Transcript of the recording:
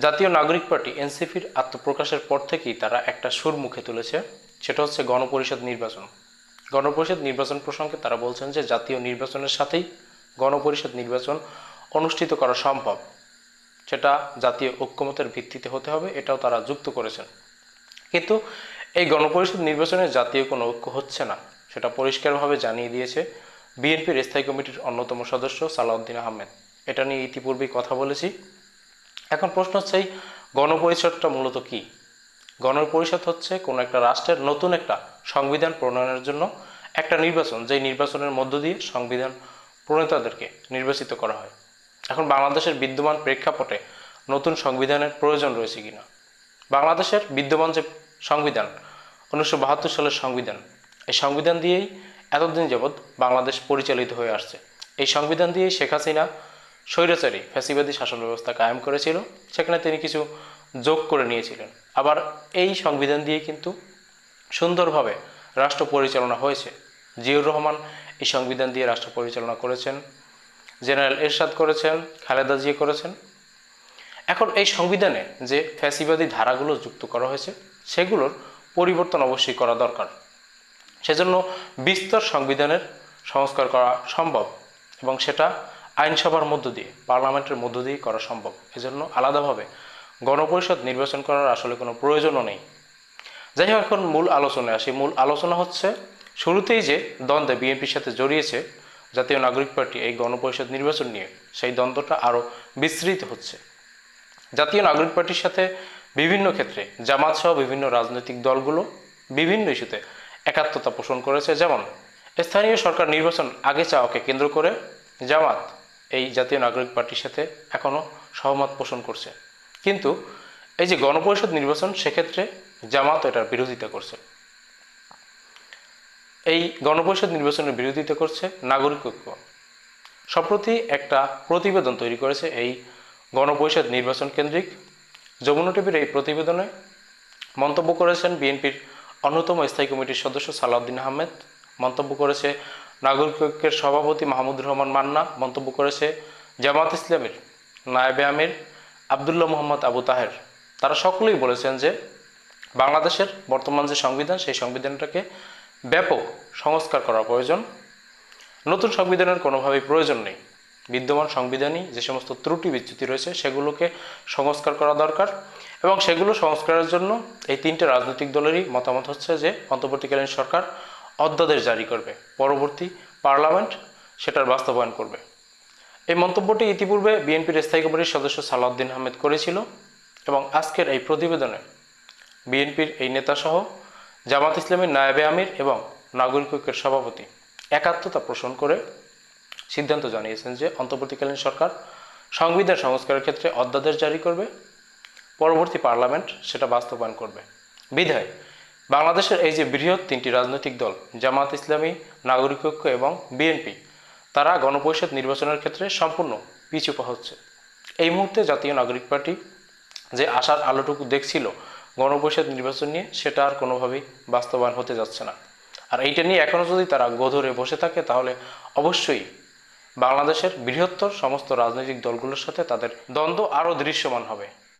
জাতীয় নাগরিক পার্টি এনসিপির আত্মপ্রকাশের পর থেকেই তারা একটা সুর মুখে তুলেছে, সেটা হচ্ছে গণপরিষদ নির্বাচন। গণপরিষদ নির্বাচন প্রসঙ্গে তারা বলছেন যে জাতীয় নির্বাচনের সাথেই গণপরিষদ নির্বাচন অনুষ্ঠিত করা সম্ভব, সেটা জাতীয় ঐক্যমতের ভিত্তিতে হতে হবে, এটাও তারা যুক্ত করেছেন। কিন্তু এই গণপরিষদ নির্বাচনে জাতীয় কোনো ঐক্য হচ্ছে না, সেটা পরিষ্কারভাবে জানিয়ে দিয়েছে বিএনপির স্থায়ী কমিটির অন্যতম সদস্য সালাউদ্দিন আহমেদ। এটা নিয়ে ইতিপূর্বেই কথা বলেছি। এখন প্রশ্ন হচ্ছে এই গণপরিষদটা মূলত কি? গণপরিষদ হচ্ছে কোনো একটা রাষ্ট্রের নতুন একটা সংবিধান প্রণয়নের জন্য একটা নির্বাচন, যেই নির্বাচনের মধ্য দিয়ে সংবিধান প্রণেতাদেরকে নির্বাচিত করা হয়। এখন বাংলাদেশের বিদ্যমান প্রেক্ষাপটে নতুন সংবিধানের প্রয়োজন রয়েছে কিনা? বাংলাদেশের বিদ্যমান যে সংবিধান 1972 সালের সংবিধান, এই সংবিধান দিয়েই এতদিন যাবৎ বাংলাদেশ পরিচালিত হয়ে আসছে। এই সংবিধান দিয়েই শেখ হাসিনা স্বৈরাচারী ফ্যাসিবাদী শাসন ব্যবস্থা কায়েম করেছিল, সেখানে তিনি কিছু যোগ করে নিয়েছিলেন। আবার এই সংবিধান দিয়ে কিন্তু সুন্দরভাবে রাষ্ট্র পরিচালনা হয়েছে। জিয়াউর রহমান এই সংবিধান দিয়ে রাষ্ট্র পরিচালনা করেছেন, জেনারেল এরশাদ করেছেন, খালেদা জিয়া করেছেন। এখন এই সংবিধানে যে ফ্যাসিবাদী ধারাগুলো যুক্ত করা হয়েছে সেগুলোর পরিবর্তন অবশ্যই করা দরকার। সেজন্য বিস্তর সংবিধানের সংস্কার করা সম্ভব এবং সেটা আইনসভার মধ্য দিয়ে, পার্লামেন্টের মধ্য দিয়ে করা সম্ভব। এজন্য আলাদাভাবে গণপরিষদ নির্বাচন করার আসলে কোনো প্রয়োজনও নেই। যাই হোক, এখন মূল আলোচনায় আসি। মূল আলোচনা হচ্ছে শুরুতেই যে দ্বন্দ্বে বিএনপির সাথে জড়িয়েছে জাতীয় নাগরিক পার্টি এই গণপরিষদ নির্বাচন নিয়ে, সেই দ্বন্দ্বটা আরও বিস্তৃত হচ্ছে। জাতীয় নাগরিক পার্টির সাথে বিভিন্ন ক্ষেত্রে জামাত সহ বিভিন্ন রাজনৈতিক দলগুলো বিভিন্ন ইস্যুতে একাত্মতা পোষণ করেছে। যেমন স্থানীয় সরকার নির্বাচন আগে চাওয়াকে কেন্দ্র করে জামাত এই জাতীয় নাগরিক পার্টির সাথে এখনও সহমত পোষণ করছে, কিন্তু এই যে গণপরিষদ নির্বাচন, সেক্ষেত্রে জামাত এটার বিরোধিতা করছে। এই গণপরিষদ নির্বাচনের বিরোধিতা করছে নাগরিক ঐক্য। সম্প্রতি একটা প্রতিবেদন তৈরি করেছে এই গণপরিষদ নির্বাচন কেন্দ্রিক। যমুনা টিভির এই প্রতিবেদনে মন্তব্য করেছেন বিএনপির অন্যতম স্থায়ী কমিটির সদস্য সালাউদ্দিন আহমেদ, মন্তব্য করেছে নাগরিক ঐক্যের সভাপতি মাহমুদুর রহমান মান্না, মন্তব্য করেছে জামাত ইসলামের নায়েবে আমির আবদুল্লাহ মোহাম্মদ আবু তাহের। তারা সকলেই বলেছেন যে বাংলাদেশের বর্তমান যে সংবিধান, সেই সংবিধানটাকে ব্যাপক সংস্কার করা প্রয়োজন। নতুন সংবিধানের কোনোভাবেই প্রয়োজন নেই। বিদ্যমান সংবিধানই যে সমস্ত ত্রুটি বিচ্যুতি রয়েছে সেগুলোকে সংস্কার করা দরকার, এবং সেগুলো সংস্কারের জন্য এই তিনটে রাজনৈতিক দলেরই মতামত হচ্ছে যে অন্তর্বর্তীকালীন সরকার অধ্যাদেশ জারি করবে, পরবর্তী পার্লামেন্ট সেটার বাস্তবায়ন করবে। এই মন্তব্যটি ইতিপূর্বে বিএনপির স্থায়ী কমিটির সদস্য সালাউদ্দিন আহমেদ করেছিল, এবং আজকের এই প্রতিবেদনে বিএনপির এই নেতাসহ জামাত ইসলামের নায়েবে আমির এবং নাগরিক ঐক্যের সভাপতি একাত্মতা পোষণ করে সিদ্ধান্ত জানিয়েছেন যে অন্তর্বর্তীকালীন সরকার সংবিধান সংস্কারের ক্ষেত্রে অধ্যাদেশ জারি করবে, পরবর্তী পার্লামেন্ট সেটা বাস্তবায়ন করবে। বিধায় বাংলাদেশের এই যে বৃহৎ তিনটি রাজনৈতিক দল জামাত ইসলামী, নাগরিক ঐক্য এবং বিএনপি, তারা গণপরিষদ নির্বাচনের ক্ষেত্রে সম্পূর্ণ পিছু পা হচ্ছে। এই মুহূর্তে জাতীয় নাগরিক পার্টি যে আশার আলোটুকু দেখছিল গণপরিষদ নির্বাচন নিয়ে, সেটা আর কোনোভাবেই বাস্তবায়ন হতে যাচ্ছে না। আর এইটা নিয়ে এখনও যদি তারা গোধরে বসে থাকে, তাহলে অবশ্যই বাংলাদেশের বৃহত্তর সমস্ত রাজনৈতিক দলগুলোর সাথে তাদের দ্বন্দ্ব আরও দৃশ্যমান হবে।